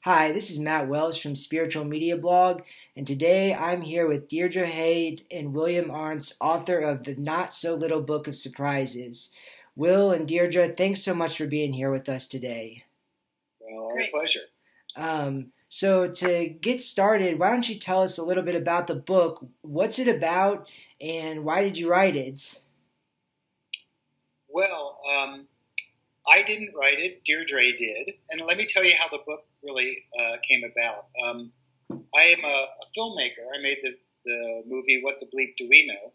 Hi, this is Matt Welsh from Spiritual Media Blog, and today I'm here with Deirdre Hade and William Arntz, author of the Not So Little Book of Surprises. Will and Deirdre, thanks so much for being here with us today. Well, our pleasure. So to get started, why don't you tell us a little bit about the book? What's it about, and why did you write it? Well, I didn't write it. Deirdre did. And let me tell you how the book really came about. I am a filmmaker. I made the movie What the Bleep Do We Know?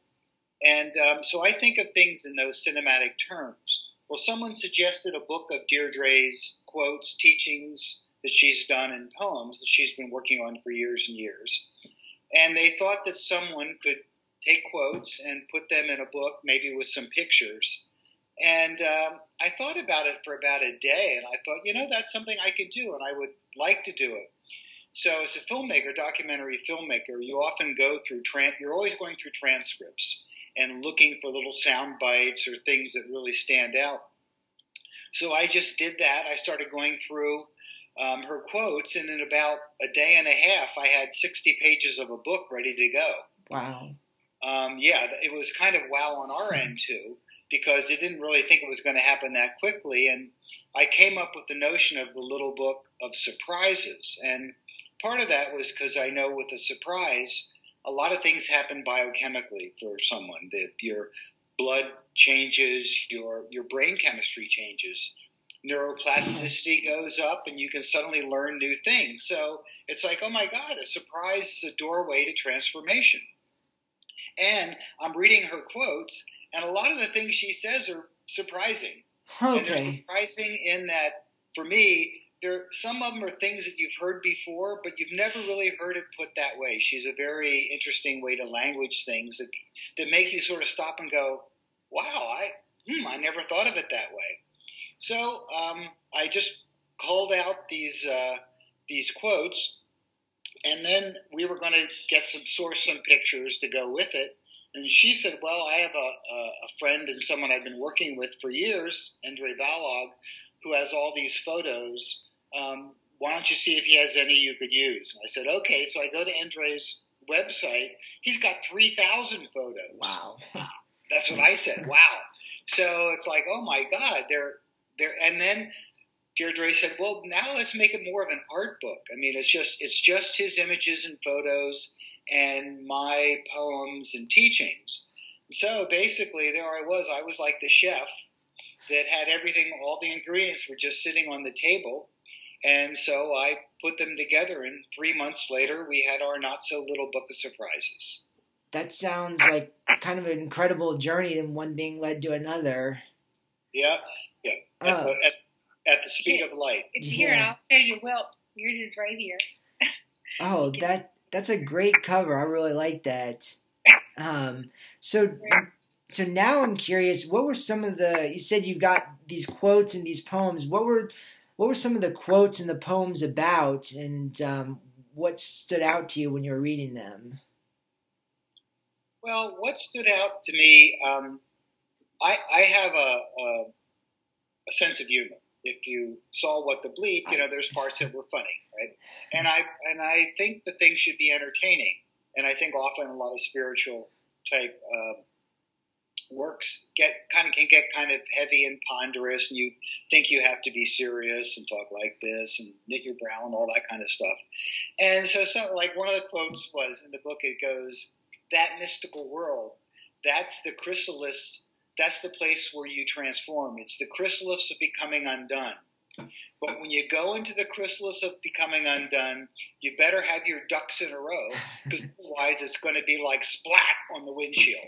And so I think of things in those cinematic terms. Well, someone suggested a book of Deirdre's quotes, teachings that she's done in poems that she's been working on for years and years. And they thought that someone could take quotes and put them in a book, maybe with some pictures. And I thought about it for about a day, and I thought, that's something I could do, and I would like to do it. So as a filmmaker, documentary filmmaker, you often go through, you're always going through transcripts and looking for little sound bites or things that really stand out. So I just did that. I started going through her quotes, and in about a day and a half, I had 60 pages of a book ready to go. Wow. It was kind of wow on our end, too, because I didn't really think it was going to happen that quickly. And I came up with the notion of the little book of surprises. And part of that was because I know with a surprise, a lot of things happen biochemically for someone. Your blood changes, your brain chemistry changes, neuroplasticity goes up, and you can suddenly learn new things. So it's like, oh my God, a surprise is a doorway to transformation. And I'm reading her quotes, and a lot of the things she says are surprising. Okay. And they're surprising in that, for me, some of them are things that you've heard before, but you've never really heard it put that way. She's a very interesting way to language things that make you sort of stop and go, wow, I never thought of it that way. So I just called out these quotes, and then we were going to source some pictures to go with it. And she said, well, I have a friend and someone I've been working with for years, Andre Valog, who has all these photos. Why don't you see if he has any you could use? And I said, okay. So I go to Andre's website. He's got 3,000 photos. Wow. That's what I said. Wow. So it's like, oh my God, they're. And then Deirdre said, well, now let's make it more of an art book. I mean, it's just his images and photos and my poems and teachings. So basically there I was like the chef that had everything, all the ingredients were just sitting on the table. And so I put them together, and 3 months later we had our Not So Little Book of Surprises. That sounds like kind of an incredible journey, and one thing led to another. Yeah. At the speed of light. It's here, and I'll tell you, well, yours is right here. Oh, that's a great cover. I really like that. So now I'm curious, what were some of you said you got these quotes and these poems. What were some of the quotes and the poems about, and what stood out to you when you were reading them? Well, what stood out to me, I have a sense of humor. If you saw What the Bleep, there's parts that were funny, right? And I think the thing should be entertaining. And I think often a lot of spiritual type works can get kind of heavy and ponderous, and you think you have to be serious and talk like this and knit your brow and all that kind of stuff. And so like one of the quotes was in the book, it goes, that mystical world, that's the chrysalis. That's the place where you transform. It's the chrysalis of becoming undone. But when you go into the chrysalis of becoming undone, you better have your ducks in a row, because otherwise it's going to be like splat on the windshield.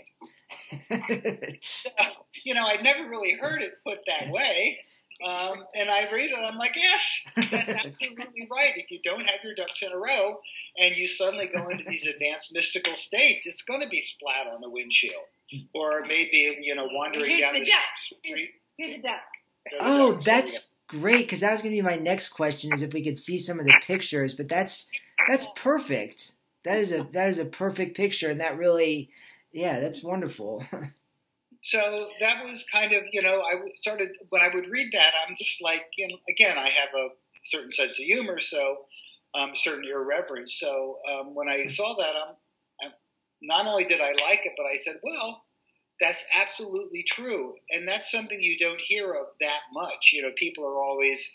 I'd never really heard it put that way. And I read it, I'm like, yes, that's absolutely right. If you don't have your ducks in a row and you suddenly go into these advanced mystical states, it's going to be splat on the windshield. Or maybe, wandering down the street. Here's the ducks. Oh, that's great, because that was going to be my next question, is if we could see some of the pictures. But that's perfect. That is a perfect picture, and that really, that's wonderful. So that was kind of, when I would read that, I'm just like, again, I have a certain sense of humor, so certain irreverence. So when I saw that, not only did I like it, but I said, well, that's absolutely true. And that's something you don't hear of that much. People are always,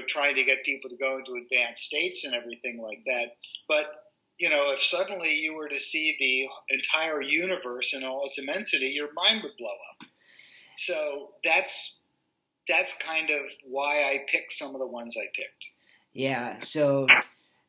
trying to get people to go into advanced states and everything like that. But if suddenly you were to see the entire universe in all its immensity, your mind would blow up. So that's kind of why I picked some of the ones I picked. Yeah, so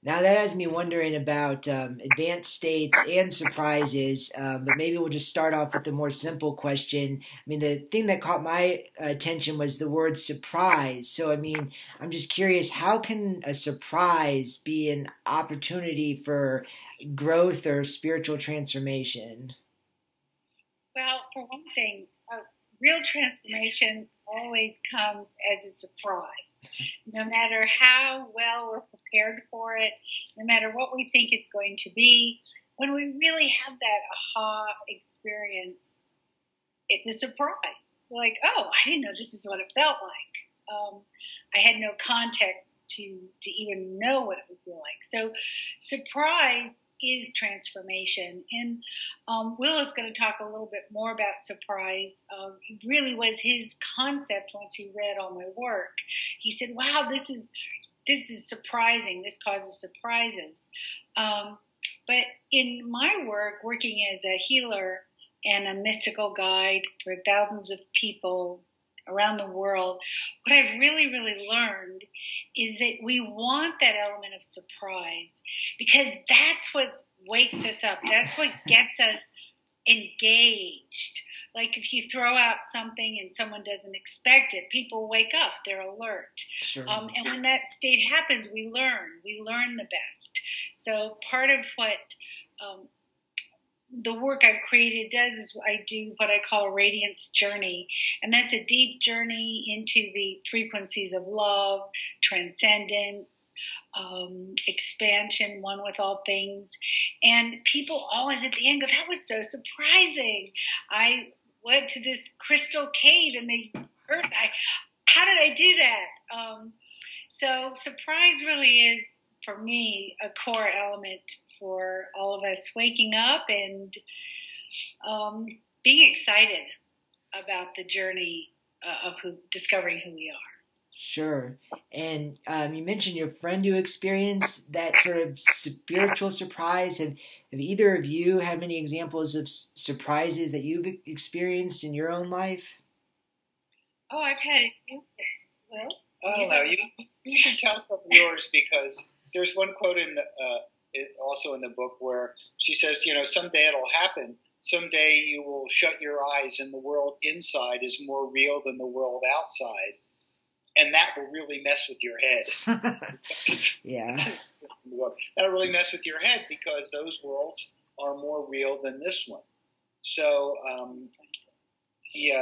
now that has me wondering about advanced states and surprises, but maybe we'll just start off with the more simple question. I mean, the thing that caught my attention was the word surprise. So, I mean, I'm just curious, how can a surprise be an opportunity for growth or spiritual transformation? Well, for one thing, real transformation always comes as a surprise. No matter how well we're prepared for it, no matter what we think it's going to be, when we really have that aha experience, it's a surprise. We're like, oh, I didn't know this is what it felt like. I had no context to even know what it would feel like. So surprise is transformation. And Will is going to talk a little bit more about surprise. It really was his concept once he read all my work. He said, wow, this is surprising. This causes surprises. But in my work, working as a healer and a mystical guide for thousands of people around the world, what I've really, really learned is that we want that element of surprise because that's what wakes us up. That's what gets us engaged. Like if you throw out something and someone doesn't expect it, people wake up, they're alert. Sure. And when that state happens, we learn the best. So part of what the work I've created does is I do what I call a radiance journey. And that's a deep journey into the frequencies of love, transcendence, expansion, one with all things. And people always at the end go, that was so surprising. I went to this crystal cave and the earth, how did I do that? So surprise really is, for me, a core element for all of us waking up and being excited about the journey of discovering who we are. Sure. And you mentioned your friend who experienced that sort of spiritual surprise. Have either of you had any examples of surprises that you've experienced in your own life? Oh, I've had it. Well, I don't know. You should tell some of yours because there's one quote also in the book where she says, someday it'll happen. Someday you will shut your eyes and the world inside is more real than the world outside. And that will really mess with your head. Yeah. That'll really mess with your head because those worlds are more real than this one. So,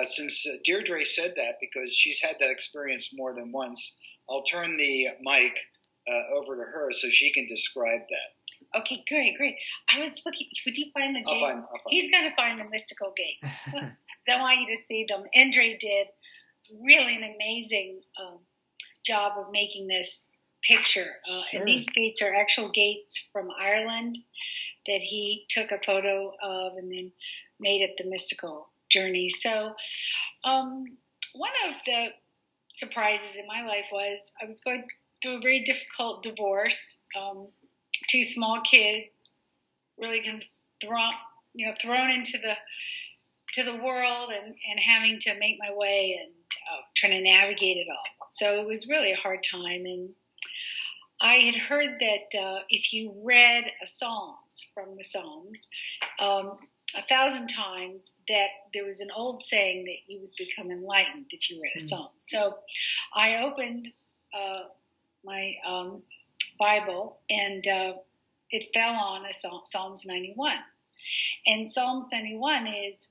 since Deirdre said that, because she's had that experience more than once, I'll turn the mic over to her so she can describe that. Okay, great. I was looking. Would you find the gates? I'll find. He's going to find the mystical gates. I want you to see them. Andre did really an amazing job of making this picture. Sure. And these gates are actual gates from Ireland that he took a photo of and then made it the mystical journey. So one of the surprises in my life was I was going through a very difficult divorce. 2 small kids, really thrown into the world and having to make my way and trying to navigate it all. So it was really a hard time. And I had heard that if you read Psalms from the Psalms 1,000 times, that there was an old saying that you would become enlightened if you read a Psalm. So I opened my Bible, and it fell on Psalms 91. And Psalms 91 is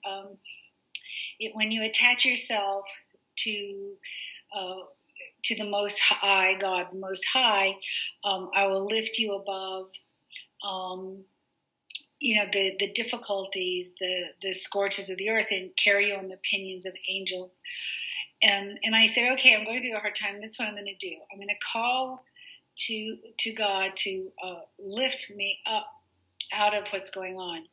when you attach yourself to the Most High, God, the Most High, I will lift you above the difficulties, the scourges of the earth, and carry on the pinions of angels. And I said, okay, I'm going through a hard time. That's what I'm going to do. I'm going to call to God to lift me up out of what's going on.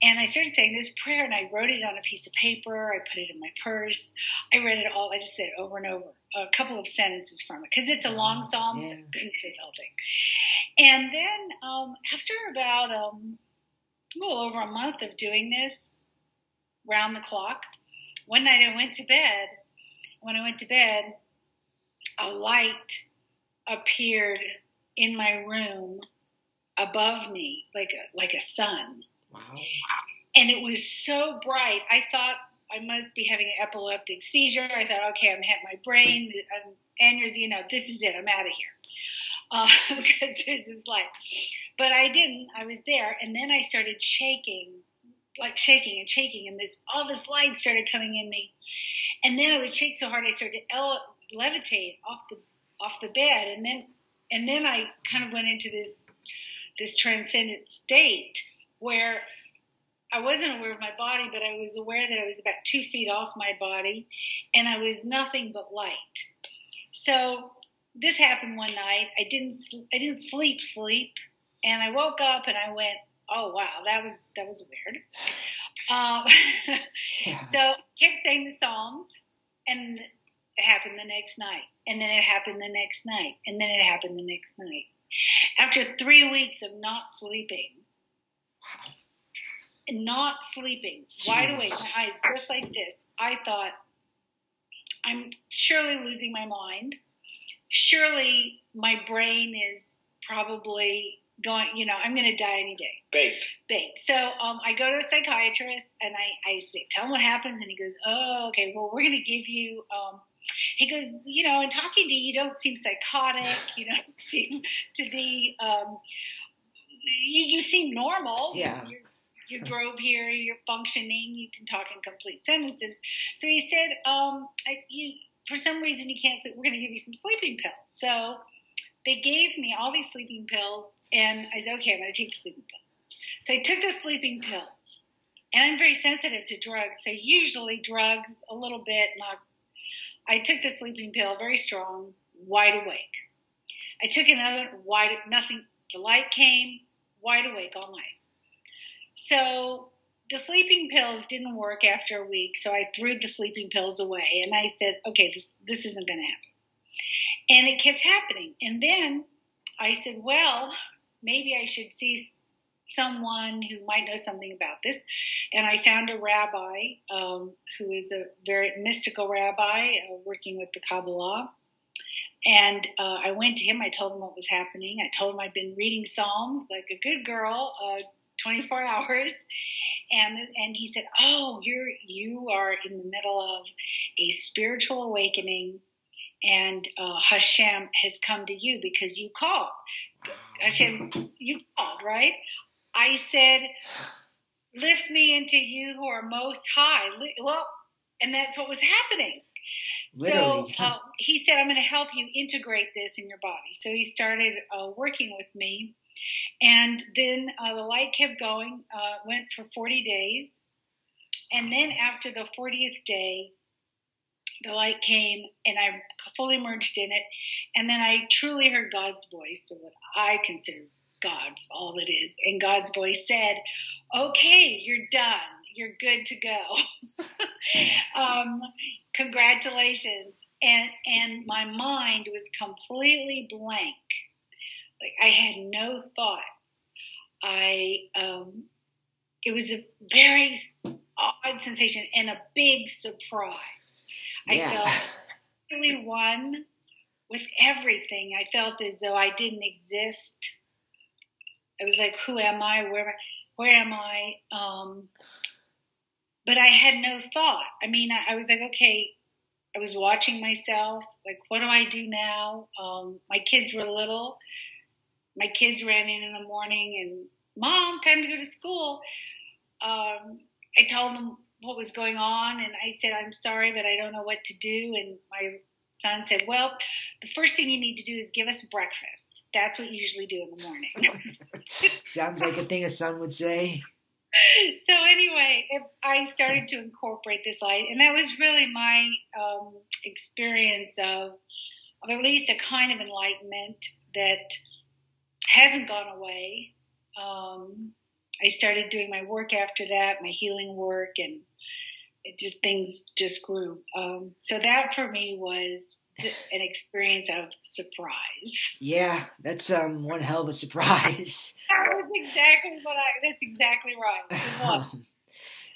And I started saying this prayer, and I wrote it on a piece of paper. I put it in my purse. I read it all. I just said it over and over, a couple of sentences from it, because it's a long psalm, so I couldn't say the whole thing. And then after about a little over a month of doing this round the clock, one night I went to bed. When I went to bed, a light appeared in my room above me, like a sun. Wow. And it was so bright, I thought I must be having an epileptic seizure. I thought, okay, I'm hitting my brain, aneurysm, this is it, I'm out of here. Because there's this light. But I didn't, I was there, and then I started shaking, like shaking and shaking, and all this light started coming in me. And then I would shake so hard I started to levitate off the bed, and then I kind of went into this transcendent state where I wasn't aware of my body, but I was aware that I was about 2 feet off my body, and I was nothing but light. So this happened one night. I didn't sleep, and I woke up and I went, oh wow, that was weird. So I kept saying the Psalms, and it happened the next night, and then it happened the next night, and then it happened the next night. After 3 weeks of not sleeping, wide awake, my eyes just like this, I thought, I'm surely losing my mind. Surely my brain is probably going, I'm going to die any day. Baked. So I go to a psychiatrist, and I say, tell him what happens. And he goes, oh, okay, well, we're going to give you, he goes, in talking to you, you don't seem psychotic. You don't seem to be, you seem normal. Yeah. You drove here, you're functioning, you can talk in complete sentences. So he said, for some reason you can't sleep, we're going to give you some sleeping pills. So they gave me all these sleeping pills, and I said, okay, I'm going to take the sleeping pills. So I took the sleeping pills, and I'm very sensitive to drugs, so usually drugs a little bit. I took the sleeping pill, very strong, wide awake. I took another, nothing, the light came, wide awake all night. So the sleeping pills didn't work after a week, so I threw the sleeping pills away, and I said, okay, this isn't going to happen. And it kept happening. And then I said, well, maybe I should see someone who might know something about this. And I found a rabbi who is a very mystical rabbi working with the Kabbalah. And I went to him. I told him what was happening. I told him I'd been reading Psalms like a good girl, 24 hours. And he said, oh, you are in the middle of a spiritual awakening. And Hashem has come to you because you called. Hashem, you called, right? I said, lift me into you who are most high. Well, and that's what was happening. Literally. So he said, I'm going to help you integrate this in your body. So he started working with me. And then the light kept going, went for 40 days. And then after the 40th day, the light came, and I fully merged in it. And then I truly heard God's voice, so what I consider God, all it is. And God's voice said, okay, you're done. You're good to go. Congratulations. And my mind was completely blank. Like I had no thoughts. It was a very odd sensation and a big surprise. I felt really one with everything. I felt as though I didn't exist. I was like, who am I? Where am I? But I had no thought. I mean, I was like, okay, I was watching myself. Like, what do I do now? My kids were little. My kids ran in the morning and, Mom, time to go to school. I told them what was going on, and I said, I'm sorry, but I don't know what to do. And my son said, well, the first thing you need to do is give us breakfast. That's what you usually do in the morning. Sounds like a thing a son would say. So anyway, I started to incorporate this light, and that was really my experience of at least a kind of enlightenment that hasn't gone away. I started doing my work after that, my healing work, and things just grew. So that for me was an experience of surprise. Yeah, that's one hell of a surprise. That's exactly right.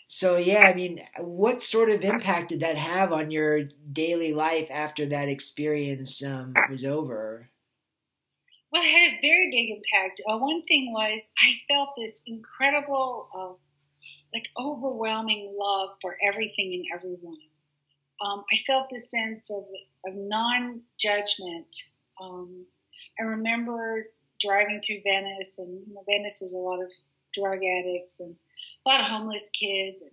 So yeah, I mean, what sort of impact did that have on your daily life after that experience was over? Well, it had a very big impact. One thing was I felt this incredible, overwhelming love for everything and everyone. I felt this sense of non-judgment. I remember driving through Venice, and Venice was a lot of drug addicts and a lot of homeless kids. And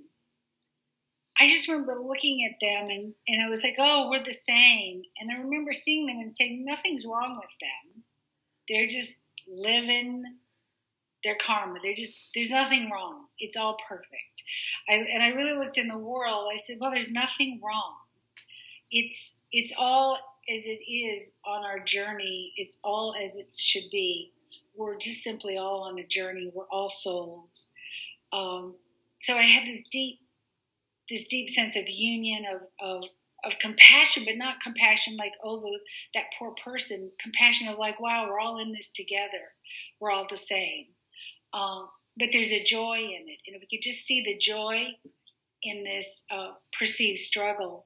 I just remember looking at them, and I was like, oh, we're the same. And I remember seeing them and saying, nothing's wrong with them. They're just living their karma. There's nothing wrong. It's all perfect. And I really looked in the world. I said, well, there's nothing wrong. It's all as it is on our journey. It's all as it should be. We're just simply all on a journey. We're all souls. So I had this deep sense of union, of compassion, but not compassion like, oh, that poor person. Compassion of like, wow, we're all in this together. We're all the same. But there's a joy in it. And if we could just see the joy in this perceived struggle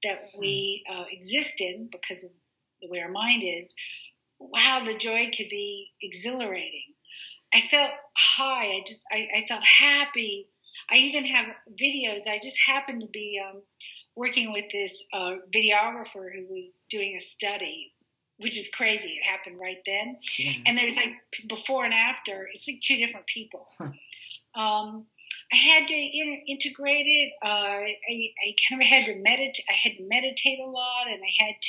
that we exist in because of the way our mind is, wow, the joy could be exhilarating. I felt high. I felt happy. I even have videos. I just happened to be working with this videographer who was doing a study, which is crazy. It happened right then. Yeah. And there's like before and after. It's like two different people. I had to integrate it. I kind of had to meditate. I had to meditate a lot, and I had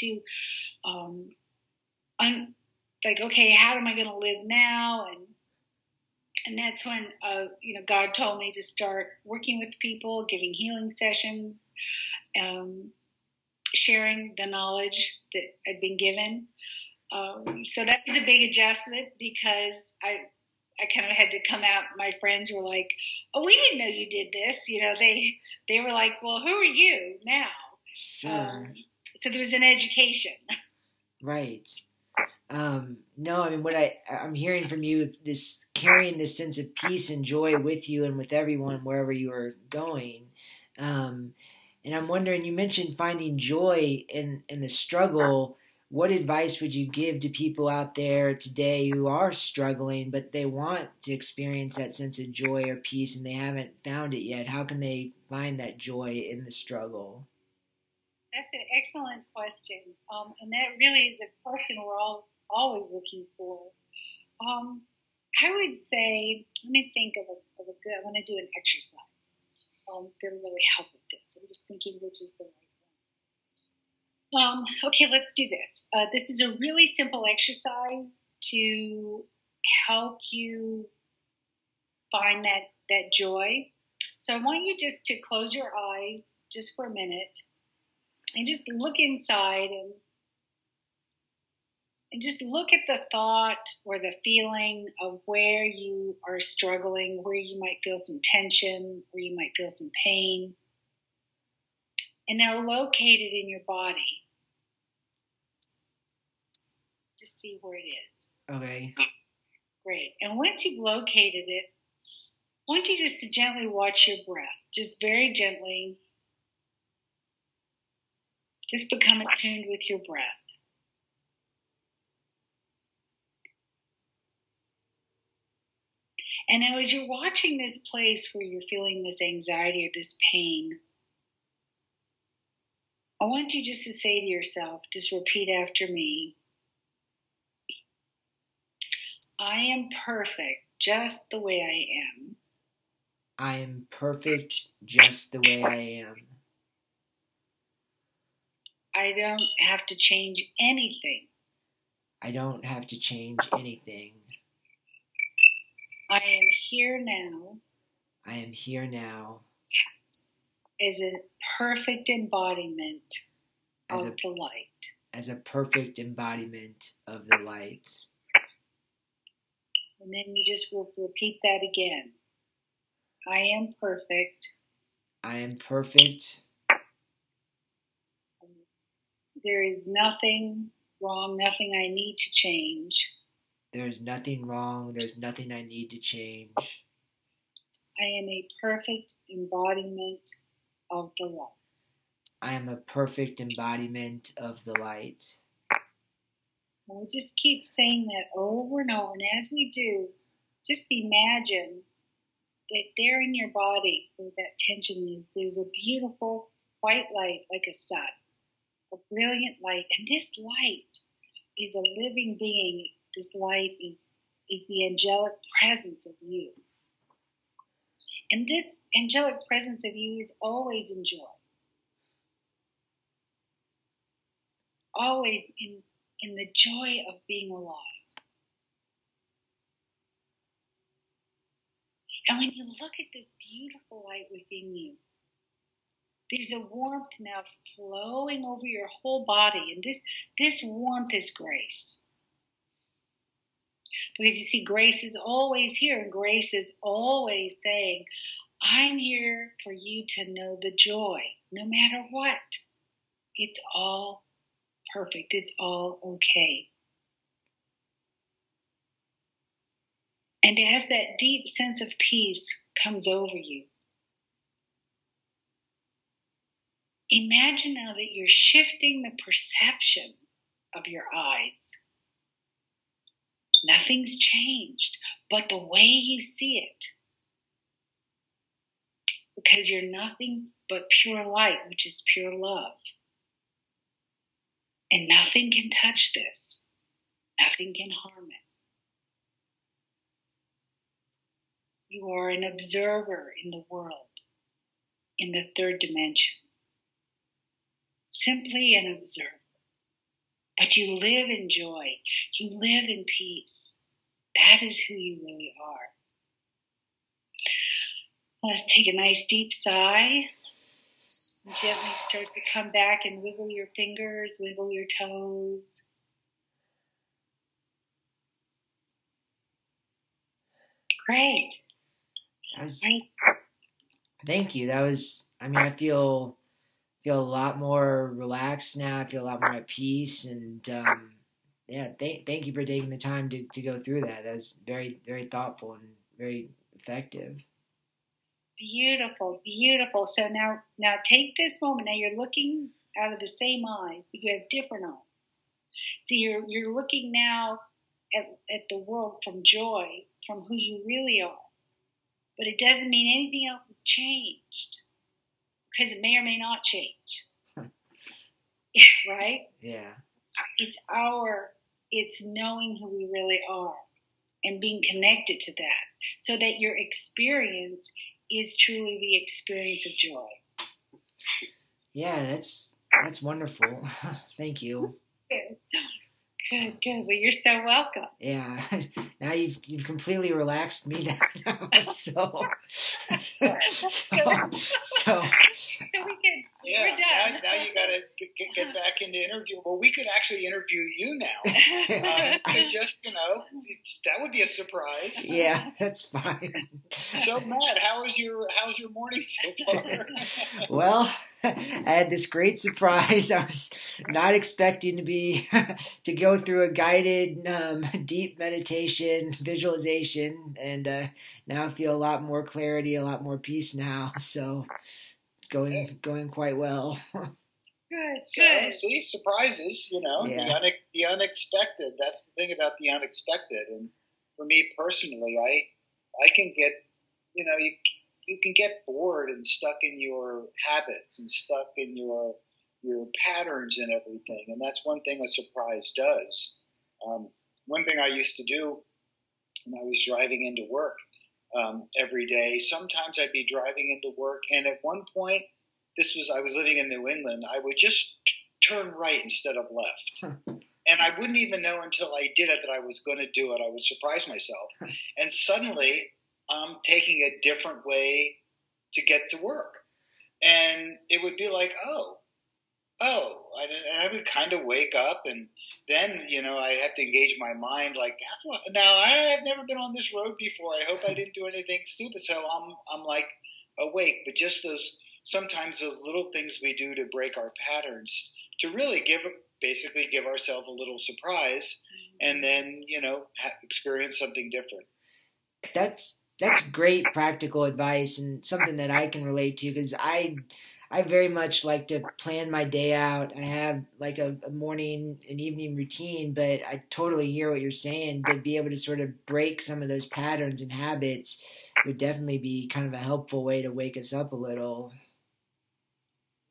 to, okay, how am I going to live now? And that's when, God told me to start working with people, giving healing sessions, sharing the knowledge that I'd been given. So that was a big adjustment because I kind of had to come out. My friends were like, oh, we didn't know you did this. They were like, well, who are you now? Sure. So there was an education. Right. No, I mean, what I'm hearing from you, this carrying this sense of peace and joy with you and with everyone wherever you are going. And I'm wondering, you mentioned finding joy in the struggle. What advice would you give to people out there today who are struggling, but they want to experience that sense of joy or peace and they haven't found it yet? How can they find that joy in the struggle? That's an excellent question. And that really is a question we're all always looking for. I would say, let me think of a good, I want to do an exercise that'll really help with this. I'm just thinking which is the right one. Okay, let's do this. This is a really simple exercise to help you find that joy. So I want you just to close your eyes just for a minute and just look inside and just look at the thought or the feeling of where you are struggling, where you might feel some tension, where you might feel some pain. And now locate it in your body. Just see where it is. Okay. Great. And once you've located it, I want you just to gently watch your breath. Just very gently. Just become attuned with your breath. And now as you're watching this place where you're feeling this anxiety or this pain, I want you just to say to yourself, just repeat after me, I am perfect just the way I am. I am perfect just the way I am. I I don't have to change anything. I don't have to change anything. I am here now. I am here now. As a perfect embodiment As of a- the light. As a perfect embodiment of the light. And then you just will repeat that again. I am perfect. I am perfect. There is nothing wrong, nothing I need to change. There's nothing wrong. There's nothing I need to change. I am a perfect embodiment of the light. I am a perfect embodiment of the light. And we'll just keep saying that over and over. And as we do, just imagine that there in your body, where that tension is, there's a beautiful white light like a sun, a brilliant light. And this light is a living being. This light is the angelic presence of you. And this angelic presence of you is always in joy. Always in the joy of being alive. And when you look at this beautiful light within you, there's a warmth now flowing over your whole body. And this warmth is grace. Because you see, grace is always here, and grace is always saying, I'm here for you to know the joy, no matter what. It's all perfect. It's all okay. And as that deep sense of peace comes over you, imagine now that you're shifting the perception of your eyes. Nothing's changed, but the way you see it. Because you're nothing but pure light, which is pure love. And nothing can touch this. Nothing can harm it. You are an observer in the world, in the third dimension. Simply an observer. But you live in joy. You live in peace. That is who you really are. Let's take a nice deep sigh. And gently start to come back and wiggle your fingers, wiggle your toes. Great. Thank you. I feel a lot more relaxed now. I feel a lot more at peace. And thank you for taking the time to go through that. That was very, very thoughtful and very effective. Beautiful, beautiful. So now take this moment. Now you're looking out of the same eyes, but you have different eyes. So you're looking now at the world from joy, from who you really are. But it doesn't mean anything else has changed, because it may or may not change. Right? Yeah. It's knowing who we really are and being connected to that, so that your experience is truly the experience of joy. Yeah, that's wonderful. Thank you. Good. Well, you're so welcome. Yeah. Now you've completely relaxed me now. So we can. Yeah, We're done. now you got to get back into interview. Well, we could actually interview you now. Just that would be a surprise. Yeah, that's fine. So, Matt, how's your morning so far? Well, I had this great surprise. I was not expecting to go through a guided deep meditation visualization, and now I feel a lot more clarity, a lot more peace now. So going quite well. Good. So, see, surprises, Yeah. the unexpected. That's the thing about the unexpected. And for me personally, I can get, you can get bored and stuck in your habits and stuck in your patterns and everything. And that's one thing a surprise does. One thing I used to do when I was driving into work every day, sometimes I'd be driving into work, and at one point, I was living in New England, I would just turn right instead of left. And I wouldn't even know until I did it that I was going to do it. I would surprise myself. And suddenly I'm taking a different way to get to work. And it would be like, and I would kind of wake up, and then, I have to engage my mind like, now I have never been on this road before. I hope I didn't do anything stupid. So I'm like awake, but just sometimes those little things we do to break our patterns to really basically give ourselves a little surprise, and then, experience something different. That's great practical advice, and something that I can relate to, because I very much like to plan my day out. I have like a morning and evening routine, but I totally hear what you're saying. To be able to sort of break some of those patterns and habits would definitely be kind of a helpful way to wake us up a little.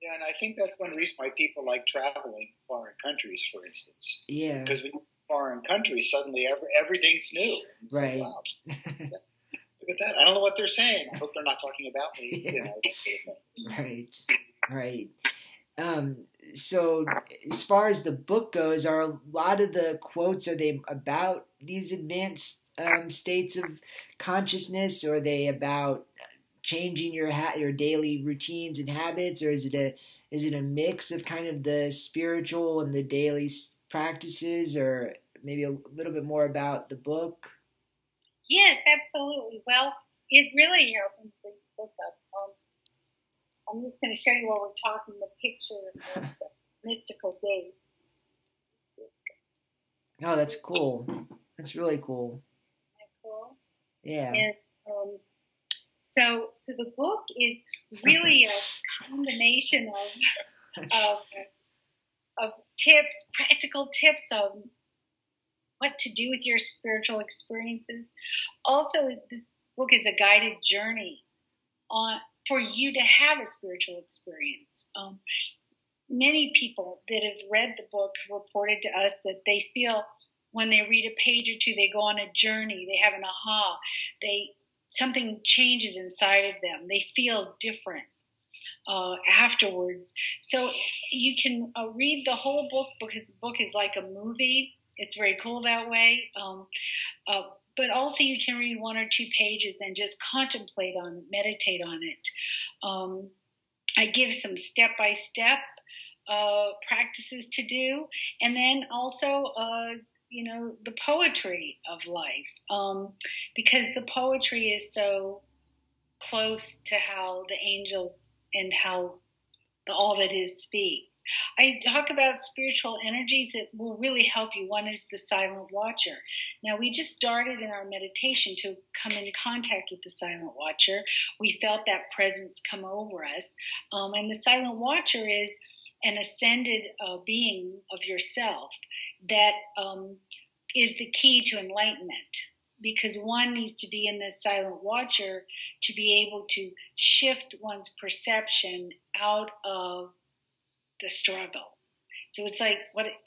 Yeah, and I think that's one reason why people like traveling to foreign countries, for instance. Yeah. Because when you're in foreign countries, suddenly everything's new. It's right. Like, wow. Look at that. I don't know what they're saying. I hope they're not talking about me. Yeah. Right. So as far as the book goes, are a lot of the quotes, are they about these advanced states of consciousness, or are they about changing your daily routines and habits, or is it a mix of kind of the spiritual and the daily practices, or maybe a little bit more about the book? Yes, absolutely. Well, it really opens the book up. I'm just going to show you while we're talking the picture of the mystical dates. Oh, that's cool. That's really cool. Isn't that cool? Yeah. And so the book is really a combination of tips, practical tips of what to do with your spiritual experiences. Also, this book is a guided journey for you to have a spiritual experience. Many people that have read the book have reported to us that they feel when they read a page or two, they go on a journey, they have an aha, something changes inside of them, they feel different afterwards. So you can read the whole book, because the book is like a movie. It's very cool that way. But also you can read one or two pages and just contemplate on it, meditate on it. I give some step-by-step practices to do, and then also, the poetry of life, because the poetry is so close to how the angels and how all that is speaks. I talk about spiritual energies that will really help you. One is the Silent Watcher. Now, we just started in our meditation to come into contact with the Silent Watcher. We felt that presence come over us. And the Silent Watcher is an ascended being of yourself that is the key to enlightenment. Because one needs to be in the Silent Watcher to be able to shift one's perception out of the struggle. So it's like,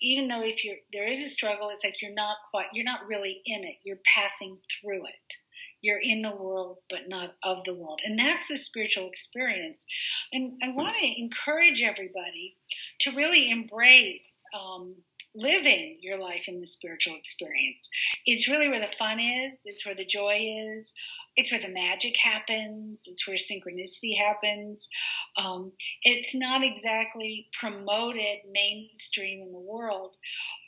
even though there is a struggle, it's like you're not really in it. You're passing through it. You're in the world, but not of the world. And that's the spiritual experience. And I want to encourage everybody to really embrace living your life in the spiritual experience. It's really where the fun is. It's where the joy is. It's where the magic happens. It's where synchronicity happens. It's not exactly promoted mainstream in the world.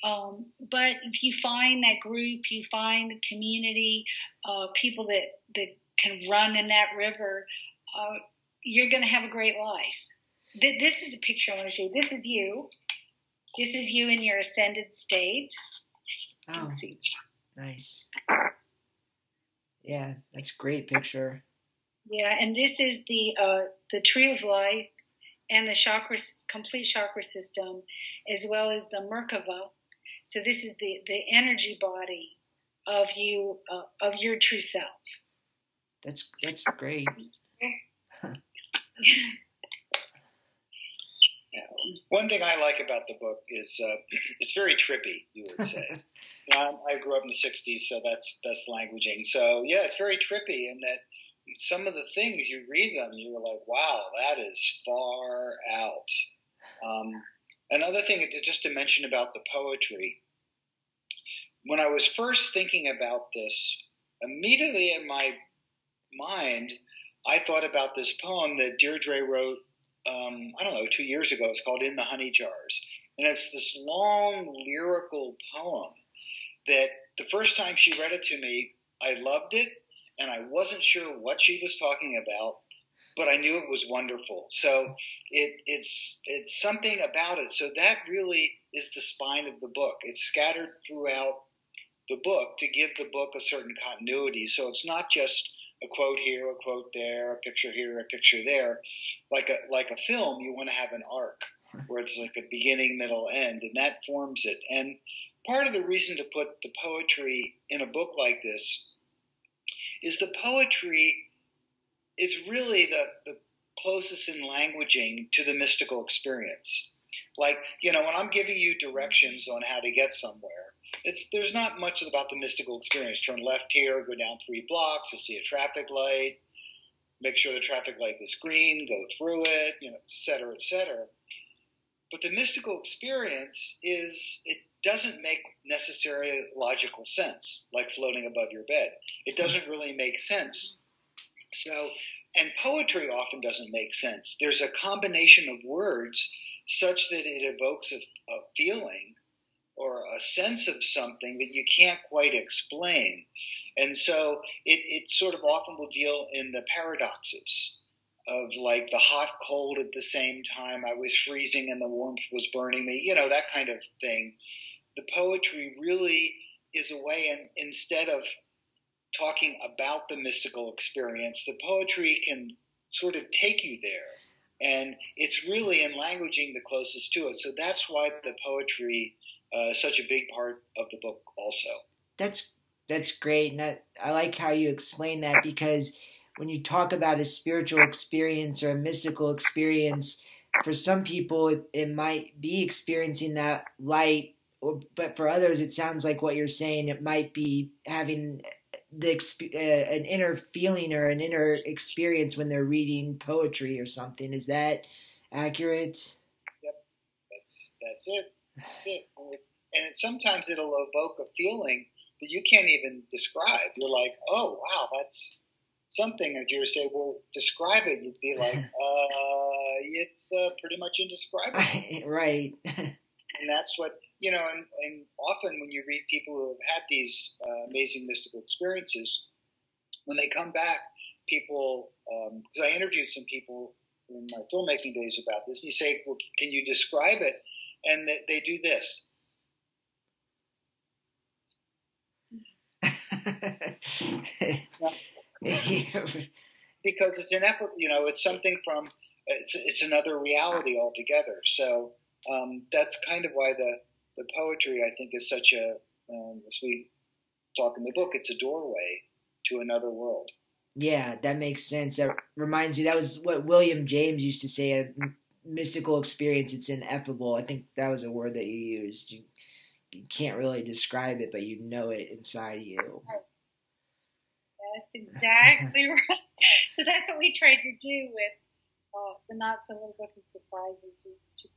But if you find that group, you find the community, people that can run in that river, you're going to have a great life. This is a picture I want to show you. This is you. This is you in your ascended state. You can see. Nice. Yeah, that's a great picture. Yeah, and this is the tree of life and the complete chakra system, as well as the Merkaba. So this is the energy body of you, of your true self. That's great. One thing I like about the book is it's very trippy, you would say. I grew up in the 60s, so that's languaging. So, yeah, it's very trippy in that some of the things you read them, you're like, wow, that is far out. Another thing just to mention about the poetry, when I was first thinking about this, immediately in my mind, I thought about this poem that Deirdre wrote, 2 years ago. It's called In the Honey Jars. And it's this long lyrical poem that the first time she read it to me, I loved it, and I wasn't sure what she was talking about, but I knew it was wonderful. So it's something about it. So that really is the spine of the book. It's scattered throughout the book to give the book a certain continuity. So it's not just a quote here, a quote there, a picture here, a picture there. Like a film, you want to have an arc where it's like a beginning, middle, end, and that forms it. And part of the reason to put the poetry in a book like this is the poetry is really the closest in languaging to the mystical experience. Like, when I'm giving you directions on how to get somewhere, there's not much about the mystical experience. Turn left here, go down 3 blocks, you'll see a traffic light, make sure the traffic light is green, go through it, et cetera, et cetera. But the mystical experience it doesn't make necessarily logical sense, like floating above your bed. It doesn't really make sense. So, and poetry often doesn't make sense. There's a combination of words such that it evokes a feeling or a sense of something that you can't quite explain. And so it sort of often will deal in the paradoxes of like the hot, cold at the same time. I was freezing and the warmth was burning me, that kind of thing. The poetry really is a way, and instead of talking about the mystical experience, the poetry can sort of take you there. And it's really in languaging the closest to it. So that's why the poetry is such a big part of the book also. That's great. And I like how you explain that, because when you talk about a spiritual experience or a mystical experience, for some people it might be experiencing that light, but for others it sounds like what you're saying, it might be having an inner feeling or an inner experience when they're reading poetry or something. Is that accurate? Yep, that's it. That's it. And sometimes it'll evoke a feeling that you can't even describe. You're like, oh wow, that's something. If you were to say, well, describe it, you'd be like, it's pretty much indescribable. Right. And that's what, and often when you read people who have had these amazing mystical experiences, when they come back, people, because I interviewed some people in my filmmaking days about this, and you say, well, can you describe it? And they do this. Because it's ineffable, it's something from, it's another reality altogether. So that's kind of why the poetry, I think, is such a, as we talk in the book, it's a doorway to another world. Yeah, that makes sense. That reminds me, that was what William James used to say, a mystical experience, it's ineffable. I think that was a word that you used. You can't really describe it, but you know it inside of you. That's exactly right. So that's what we tried to do with the Not So Little Book of Surprises, is to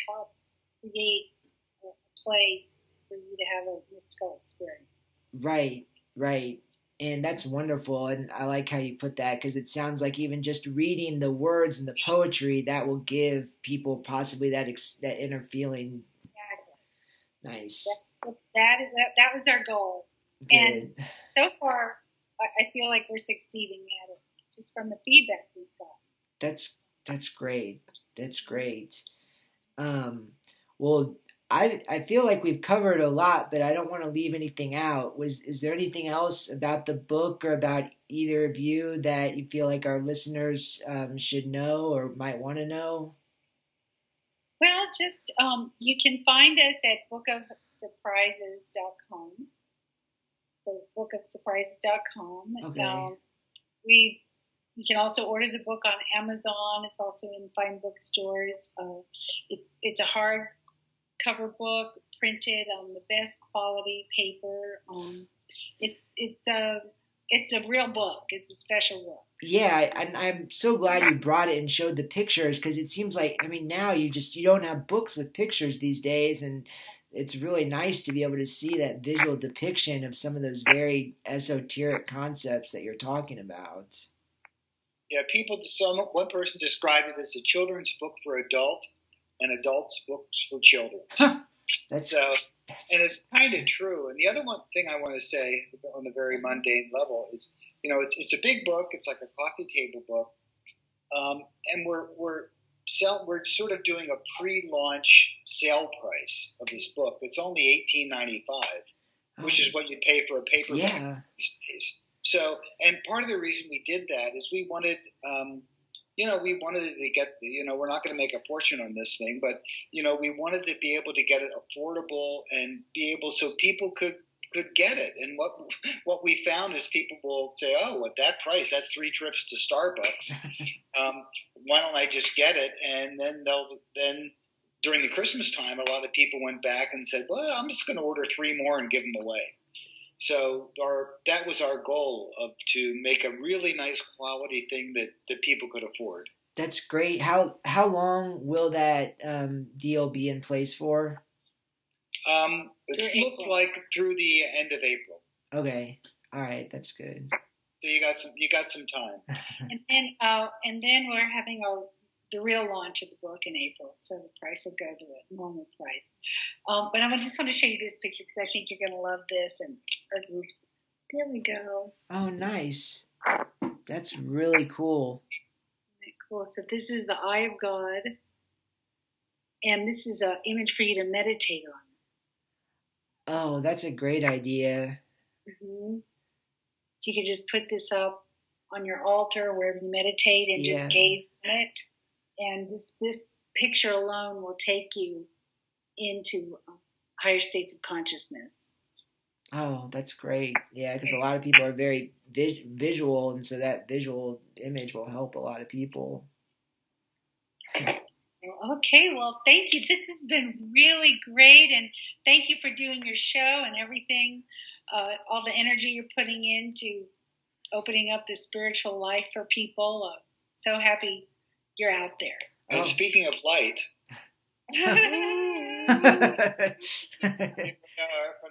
help create a place for you to have a mystical experience. Right. And that's wonderful. And I like how you put that, because it sounds like even just reading the words and the poetry, that will give people possibly that inner feeling. Exactly. Nice. That was our goal. Good. And so far, I feel like we're succeeding at it, just from the feedback we've got. That's great. That's great. Well, I feel like we've covered a lot, but I don't want to leave anything out. Is there anything else about the book or about either of you that you feel like our listeners should know or might want to know? Well, just you can find us at bookofsurprises.com. So bookofsurprises.com. Okay. You can also order the book on Amazon. It's also in fine bookstores. It's a hardcover book printed on the best quality paper. It's a real book. It's a special book. Yeah, I'm so glad you brought it and showed the pictures, because it seems like, I mean, now you don't have books with pictures these days, and it's really nice to be able to see that visual depiction of some of those very esoteric concepts that you're talking about. Yeah, one person described it as a children's book for adults and adults' books for children. And it's kind of true. And the other one thing I want to say on the very mundane level is, it's a big book. It's like a coffee table book, and we're sort of doing a pre-launch sale price of this book. It's only $18.95, which is what you pay for a paperback these days. So, and part of the reason we did that is we wanted, we wanted to get, we're not going to make a fortune on this thing, but, we wanted to be able to get it affordable and be able so people could get it. And what we found is people will say, oh, at that price, that's 3 trips to Starbucks. Why don't I just get it? And then during the Christmas time, a lot of people went back and said, well, I'm just going to order 3 more and give them away. So that was our goal, to make a really nice quality thing that people could afford. That's great. How long will that deal be in place for? It looked like through the end of April. Okay. All right. That's good. So you got some time. And then we're having the real launch of the book in April, so the price will go to a normal price. But I just want to show you this picture because I think you're going to love this. And there we go. Oh, nice. That's really cool. Cool. So this is the Eye of God, and this is an image for you to meditate on. Oh, that's a great idea. Mm-hmm. So you can just put this up on your altar wherever you meditate and just gaze on it. And this picture alone will take you into higher states of consciousness. Oh, that's great. Yeah, because a lot of people are very visual, and so that visual image will help a lot of people. Okay, well, thank you. This has been really great, and thank you for doing your show and everything, all the energy you're putting into opening up the spiritual life for people. So happy you're out there. And speaking of light, from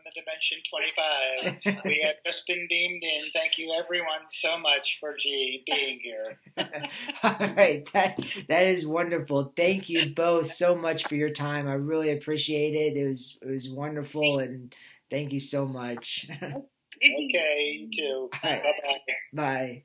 the dimension 25, we have just been beamed in. Thank you, everyone, so much for being here. All right, that is wonderful. Thank you both so much for your time. I really appreciate it. It was wonderful, and thank you so much. Okay, you too. Right. Bye-bye. Bye.